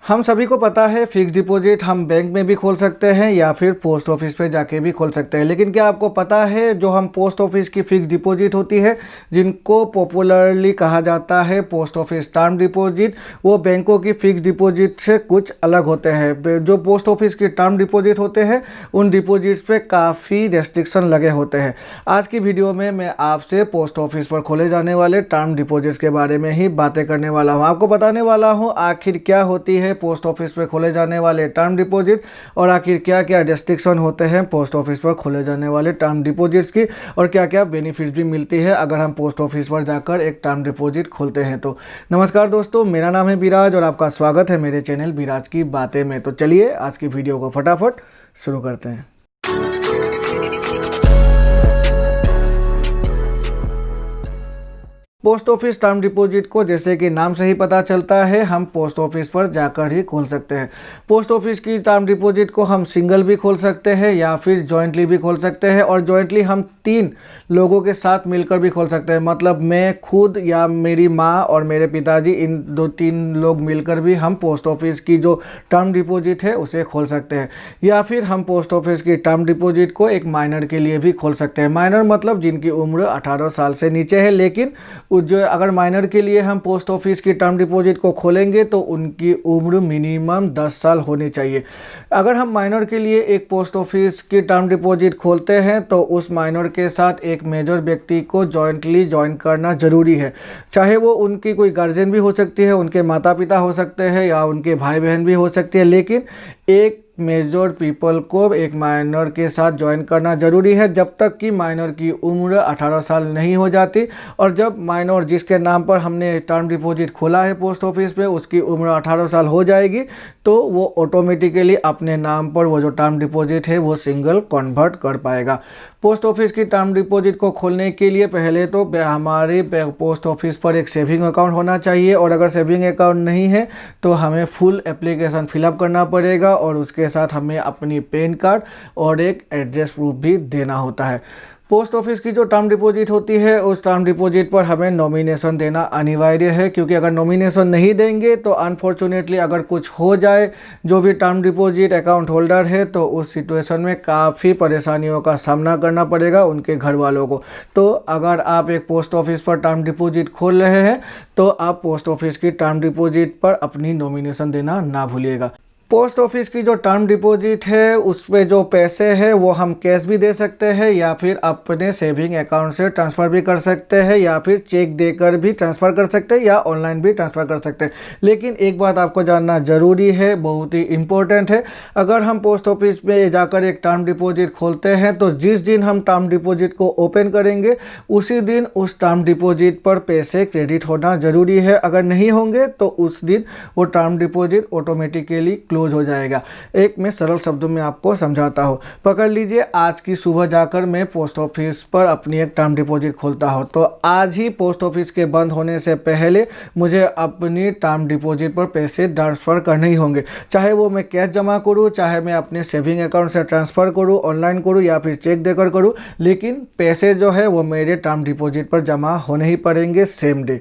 हम सभी को पता है फिक्स डिपॉजिट हम बैंक में भी खोल सकते हैं या फिर पोस्ट ऑफिस पे जाके भी खोल सकते हैं। लेकिन क्या आपको पता है जो हम पोस्ट ऑफिस की फिक्स डिपॉजिट होती है, जिनको पॉपुलरली कहा जाता है पोस्ट ऑफिस टर्म डिपॉजिट, वो बैंकों की फिक्स डिपॉजिट से कुछ अलग होते हैं। जो पोस्ट ऑफिस की टर्म डिपॉजिट होते हैं उन डिपॉजिट्स पे काफ़ी रेस्ट्रिक्शन लगे होते हैं। आज की वीडियो में मैं आपसे पोस्ट ऑफिस पर खोले जाने वाले टर्म डिपॉजिट्स के बारे में ही बातें करने वाला हूँ। आपको बताने वाला हूँ आखिर क्या होती है पोस्ट ऑफिस पर खोले जाने वाले टर्म डिपॉजिट और आखिर क्या क्या रेस्ट्रिक्शन होते हैं पोस्ट ऑफिस पर खोले जाने वाले टर्म डिपॉजिट्स की, और क्या क्या बेनिफिट भी मिलती है अगर हम पोस्ट ऑफिस पर जाकर एक टर्म डिपॉजिट खोलते हैं। तो नमस्कार दोस्तों, मेरा नाम है विराज और आपका स्वागत है मेरे चैनल विराज की बातें में। तो चलिए आज की वीडियो को फटाफट शुरू करते हैं। पोस्ट ऑफिस टर्म डिपॉजिट को जैसे कि नाम से ही पता चलता है, हम पोस्ट ऑफिस पर जाकर ही खोल सकते हैं। पोस्ट ऑफिस की टर्म डिपॉजिट को हम सिंगल भी खोल सकते हैं या फिर जॉइंटली भी खोल सकते हैं, और जॉइंटली हम 3 लोगों के साथ मिलकर भी खोल सकते हैं। मतलब मैं खुद या मेरी माँ और मेरे पिताजी, इन 2-3 लोग मिलकर भी हम पोस्ट ऑफिस की जो टर्म डिपॉजिट है उसे खोल सकते हैं। या फिर हम पोस्ट ऑफिस की टर्म डिपॉजिट को एक माइनर के लिए भी खोल सकते हैं। माइनर मतलब जिनकी उम्र 18 साल से नीचे है, लेकिन जो अगर माइनर के लिए हम पोस्ट ऑफिस की टर्म डिपॉजिट को खोलेंगे तो उनकी उम्र मिनिमम 10 साल होनी चाहिए। अगर हम माइनर के लिए एक पोस्ट ऑफिस की टर्म डिपॉजिट खोलते हैं तो उस माइनर के साथ एक मेजर व्यक्ति को जॉइंटली ज्वाइन करना ज़रूरी है। चाहे वो उनकी कोई गार्जियन भी हो सकती है, उनके माता पिता हो सकते हैं या उनके भाई बहन भी हो सकती है, लेकिन एक मेजर पीपल को एक माइनर के साथ ज्वाइन करना ज़रूरी है जब तक कि माइनर की उम्र 18 साल नहीं हो जाती। और जब माइनर जिसके नाम पर हमने टर्म डिपॉजिट खोला है पोस्ट ऑफिस में उसकी उम्र 18 साल हो जाएगी तो वो ऑटोमेटिकली अपने नाम पर वो जो टर्म डिपॉजिट है वो सिंगल कन्वर्ट कर पाएगा। पोस्ट ऑफिस की टर्म डिपॉजिट को खोलने के लिए पहले तो हमारे पोस्ट ऑफिस पर एक सेविंग अकाउंट होना चाहिए, और अगर सेविंग अकाउंट नहीं है तो हमें फुल एप्लीकेशन फिलअप करना पड़ेगा और उसके साथ हमें अपनी पैन कार्ड और एक एड्रेस प्रूफ भी देना होता है। पोस्ट ऑफिस की जो टर्म डिपॉजिट होती है उस टर्म डिपॉजिट पर हमें नॉमिनेशन देना अनिवार्य है, क्योंकि अगर नॉमिनेशन नहीं देंगे तो अनफॉर्चुनेटली अगर कुछ हो जाए जो भी टर्म डिपॉजिट अकाउंट होल्डर है तो उस सिचुएशन में काफ़ी परेशानियों का सामना करना पड़ेगा उनके घर वालों को। तो अगर आप एक पोस्ट ऑफिस पर टर्म डिपॉजिट खोल रहे हैं तो आप पोस्ट ऑफिस की टर्म डिपॉजिट पर अपनी नॉमिनेशन देना ना भूलिएगा। पोस्ट ऑफिस की जो टर्म डिपॉजिट है उस पे जो पैसे हैं वो हम कैश भी दे सकते हैं या फिर अपने सेविंग अकाउंट से ट्रांसफ़र भी कर सकते हैं या फिर चेक देकर भी ट्रांसफ़र कर सकते हैं या ऑनलाइन भी ट्रांसफ़र कर सकते हैं। लेकिन एक बात आपको जानना ज़रूरी है, बहुत ही इम्पोर्टेंट है। अगर हम पोस्ट ऑफिस में जाकर एक टर्म डिपॉजिट खोलते हैं तो जिस दिन हम टर्म डिपॉजिट को ओपन करेंगे उसी दिन उस टर्म डिपॉजिट पर पैसे क्रेडिट होना ज़रूरी है। अगर नहीं होंगे तो उस दिन वो टर्म डिपॉजिट ऑटोमेटिकली क्लोज हो जाएगा। एक मैं सरल शब्दों में आपको समझाता हूँ। पकड़ लीजिए, आज की सुबह जाकर मैं पोस्ट ऑफिस पर अपनी एक टर्म डिपॉजिट खोलता हूँ तो आज ही पोस्ट ऑफिस के बंद होने से पहले मुझे अपनी टर्म डिपॉजिट पर पैसे ट्रांसफ़र करने ही होंगे। चाहे वो मैं कैश जमा करूँ, चाहे मैं अपने सेविंग अकाउंट से ट्रांसफ़र करूँ, ऑनलाइन करूँ या फिर चेक देकर करूँ, लेकिन पैसे जो है वो मेरे टर्म डिपॉजिट पर जमा होने ही पड़ेंगे सेम डे।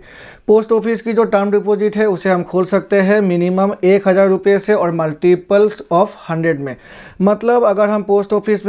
पोस्ट ऑफिस की जो टर्म डिपॉजिट है उसे हम खोल सकते हैं मिनिमम 1000 रुपये से और मल्टीपल्स ऑफ 100 में। मतलब अगर हम पोस्ट ऑफिस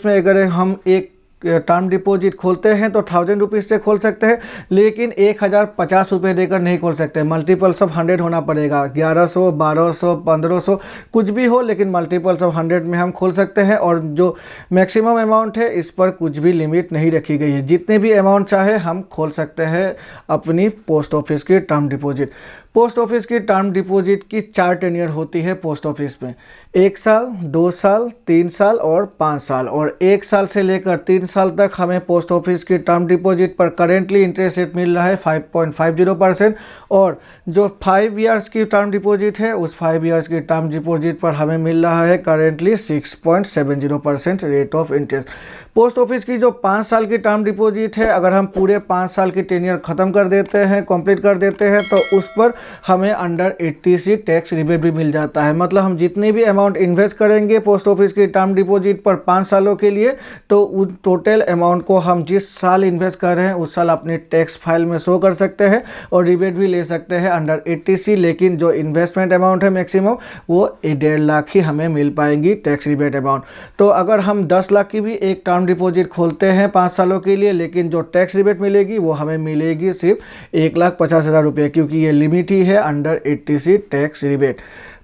में अगर हम एक टर्म डिपॉजिट खोलते हैं तो 1000 रुपीज़ से खोल सकते हैं, लेकिन 1050 रुपये देकर नहीं खोल सकते। मल्टीपल्स ऑफ 100 होना पड़ेगा। 1100, 1200, 1500 कुछ भी हो, लेकिन मल्टीपल्स ऑफ 100 में हम खोल सकते हैं। और जो मैक्सिमम अमाउंट है इस पर कुछ भी लिमिट नहीं रखी गई है, जितने भी अमाउंट चाहे हम खोल सकते हैं अपनी पोस्ट ऑफिस की टर्म डिपॉजिट। पोस्ट ऑफिस की टर्म डिपॉजिट की 4 टेन्योर होती है पोस्ट ऑफिस में, 1 साल, 2 साल, 3 साल और 5 साल। और 1 साल से लेकर 3 साल तक हमें पोस्ट ऑफिस की टर्म डिपॉजिट पर करेंटली इंटरेस्ट रेट मिल रहा है 5.50%। और जो 5 ईयर्स की टर्म डिपॉजिट है उस 5 ईयर्स की टर्म डिपॉजिट पर हमें मिल रहा है currently 6.70% rate of interest. Post office की जो 5 साल की टर्म डिपॉजिट है, अगर हम पूरे 5 साल की टेन्योर ख़त्म कर देते हैं, कंप्लीट कर देते हैं, तो उस पर हमें अंडर 80C टैक्स रिबेट भी मिल जाता है। मतलब हम जितनी भी अमाउंट इन्वेस्ट करेंगे पोस्ट ऑफिस की टर्म डिपॉजिट पर 5 सालों के लिए, तो उस टोटल अमाउंट को हम जिस साल इन्वेस्ट कर रहे हैं उस साल अपनी टैक्स फाइल में शो कर सकते हैं और रिबेट भी ले सकते हैं अंडर 80C। लेकिन जो इन्वेस्टमेंट अमाउंट है मैक्सिमम वो 1.5 लाख ही हमें मिल पाएंगी टैक्स रिबेट अमाउंट। तो अगर हम 10 लाख की भी एक टर्म डिपॉजिट खोलते हैं 5 सालों के लिए, लेकिन जो टैक्स रिबेट मिलेगी वो हमें मिलेगी सिर्फ 1,50,000 रुपये, क्योंकि ये लिमिट ही है under 80C tax rebate.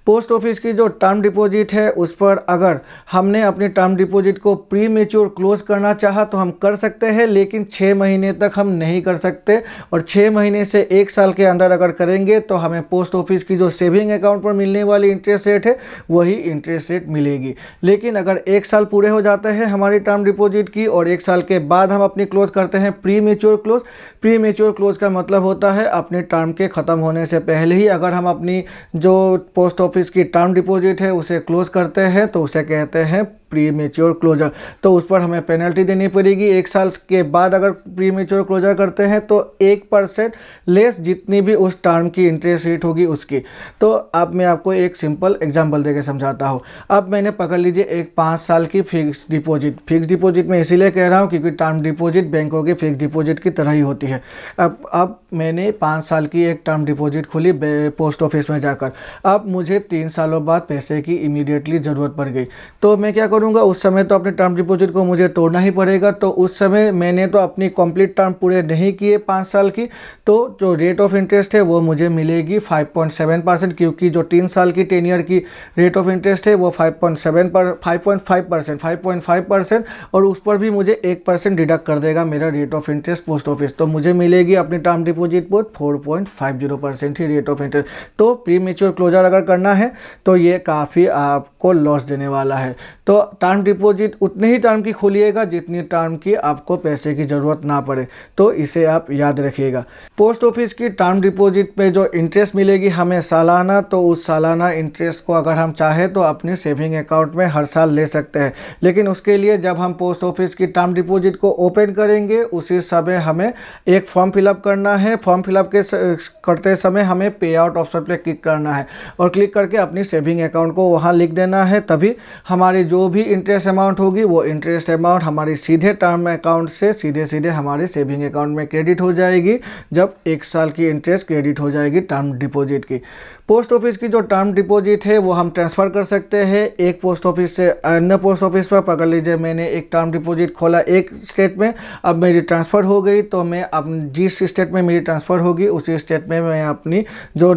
Post office की जो टर्म डिपॉजिट है उस पर अगर हमने अपनी टर्म डिपॉजिट को प्री मेच्योर क्लोज करना चाहा तो हम कर सकते हैं, लेकिन 6 महीने तक हम नहीं कर सकते। और 6 महीने से 1 साल के अंदर अगर करेंगे तो हमें पोस्ट ऑफिस की जो सेविंग अकाउंट पर मिलने वाली इंटरेस्ट रेट है वही इंटरेस्ट रेट मिलेगी। लेकिन अगर 1 साल पूरे हो जाते हैं हमारी टर्म डिपॉजिट की और 1 साल के बाद हम अपनी क्लोज करते हैं pre mature close. Pre mature close का मतलब होता है अपने टर्म के ख़त्म होने से पहले ही अगर हम अपनी जो पोस्ट ऑफिस की टर्म डिपॉजिट है उसे क्लोज करते हैं तो उसे कहते हैं प्री मेच्योर क्लोजर। तो उस पर हमें पेनल्टी देनी पड़ेगी। 1 साल के बाद अगर प्री मेच्योर क्लोजर करते हैं तो 1% लेस जितनी भी उस टर्म की इंटरेस्ट रेट होगी उसकी। तो अब मैं आपको एक सिंपल एग्जांपल देकर समझाता हूँ। अब मैंने पकड़ लीजिए एक 5 साल की फिक्स डिपॉजिट मैं इसीलिए कह रहा हूँ क्योंकि टर्म डिपॉजिट बैंकों की फिक्स डिपॉजिट की तरह ही होती है। अब मैंने 5 साल की एक टर्म डिपॉजिट खोली पोस्ट ऑफिस में जाकर। अब मुझे 3 सालों बाद पैसे की इमीडिएटली ज़रूरत पड़ गई, तो मैं क्या करूंगा, उस समय तो अपने टर्म डिपॉजिट को मुझे तोड़ना ही पड़ेगा। तो उस समय मैंने तो अपनी कंप्लीट टर्म पूरे नहीं किए 5 साल की, तो जो रेट ऑफ इंटरेस्ट है वो मुझे मिलेगी 5.7%, क्योंकि जो 3 साल की 10 ईयर की रेट ऑफ इंटरेस्ट है वो 5.5% और उस पर भी मुझे 1% डिडक्ट कर देगा मेरा rate of interest post office. तो मुझे मिलेगी अपनी टर्म डिपॉजिट पर 4.50% ही रेट ऑफ इंटरेस्ट। तो प्री मेच्योर क्लोजर अगर करना है तो ये काफ़ी आपको लॉस देने वाला है। तो टर्म डिपॉजिट उतने ही टर्म की खोलिएगा जितनी टर्म की आपको पैसे की ज़रूरत ना पड़े। तो इसे आप याद रखिएगा। पोस्ट ऑफिस की टर्म डिपॉजिट पे जो इंटरेस्ट मिलेगी हमें सालाना, तो उस सालाना इंटरेस्ट को अगर हम चाहें तो अपने सेविंग अकाउंट में हर साल ले सकते हैं। लेकिन उसके लिए जब हम पोस्ट ऑफिस की टर्म डिपॉजिट को ओपन करेंगे उसी समय हमें एक फॉर्म फिलअप करना है। फॉर्म फिलअप करते समय हमें पे आउट ऑप्शन पर क्लिक करना है और क्लिक करके अपनी सेविंग अकाउंट को वहाँ लिख देना है। तभी हमारी जो भी इंटरेस्ट अमाउंट होगी वो इंटरेस्ट अमाउंट हमारी सीधे टर्म अकाउंट से सीधे हमारे सेविंग अकाउंट में क्रेडिट हो जाएगी, जब 1 साल की इंटरेस्ट क्रेडिट हो जाएगी टर्म डिपॉजिट की। पोस्ट ऑफिस की जो टर्म डिपॉजिट है वो हम ट्रांसफ़र कर सकते हैं एक पोस्ट ऑफिस से अन्य पोस्ट ऑफिस पर। पकड़ लीजिए मैंने एक टर्म डिपॉजिट खोला एक स्टेट में, अब मेरी ट्रांसफ़र हो गई, तो मैं अब जिस स्टेट में मेरी ट्रांसफ़र होगी उसी स्टेट में मैं अपनी जो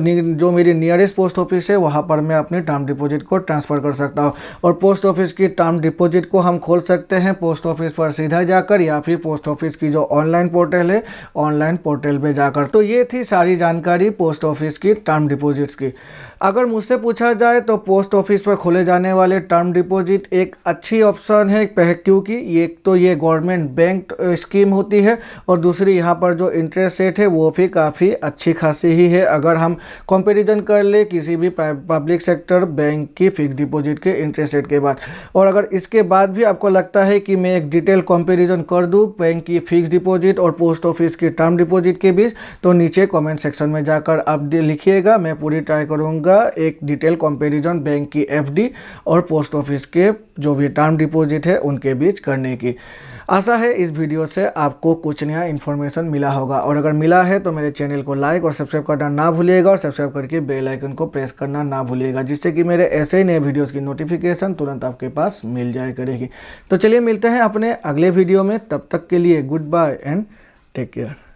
मेरी नियरेस्ट पोस्ट ऑफिस है वहाँ पर मैं अपनी टर्म डिपॉजिट को ट्रांसफ़र कर सकता हूँ। और पोस्ट ऑफिस की टर्म डिपॉजिट को हम खोल सकते हैं पोस्ट ऑफिस पर सीधा जाकर या फिर पोस्ट ऑफिस की जो ऑनलाइन पोर्टल है ऑनलाइन पोर्टल पे जाकर। तो ये थी सारी जानकारी पोस्ट ऑफिस की टर्म डिपॉजिट्स की। अगर मुझसे पूछा जाए तो पोस्ट ऑफिस पर खोले जाने वाले टर्म डिपॉजिट एक अच्छी ऑप्शन है, क्योंकि ये गवर्नमेंट बैंक स्कीम होती है और दूसरी यहाँ पर जो इंटरेस्ट रेट है वो भी काफ़ी अच्छी खासी ही है अगर हम कंपैरिजन कर ले किसी भी पब्लिक सेक्टर बैंक की फिक्स डिपॉजिट के इंटरेस्ट रेट के बाद। और अगर इसके बाद भी आपको लगता है कि मैं एक डिटेल कंपैरिजन कर दूं बैंक की फिक्स डिपॉजिट और पोस्ट ऑफिस की टर्म डिपॉजिट के बीच, तो नीचे कमेंट सेक्शन में जाकर आप लिखिएगा। मैं पूरी ट्राई करूंगा एक डिटेल कंपैरिजन बैंक की एफडी और पोस्ट ऑफिस के जो भी टर्म डिपॉजिट है उनके बीच करने की। आशा है इस वीडियो से आपको कुछ नया इन्फॉर्मेशन मिला होगा, और अगर मिला है तो मेरे चैनल को लाइक और सब्सक्राइब करना ना भूलिएगा और सब्सक्राइब करके बेल आइकन को प्रेस करना ना भूलिएगा, जिससे कि मेरे ऐसे ही नए वीडियोस की नोटिफिकेशन तुरंत आपके पास मिल जाया करेगी। तो चलिए मिलते हैं अपने अगले वीडियो में, तब तक के लिए goodbye and take care.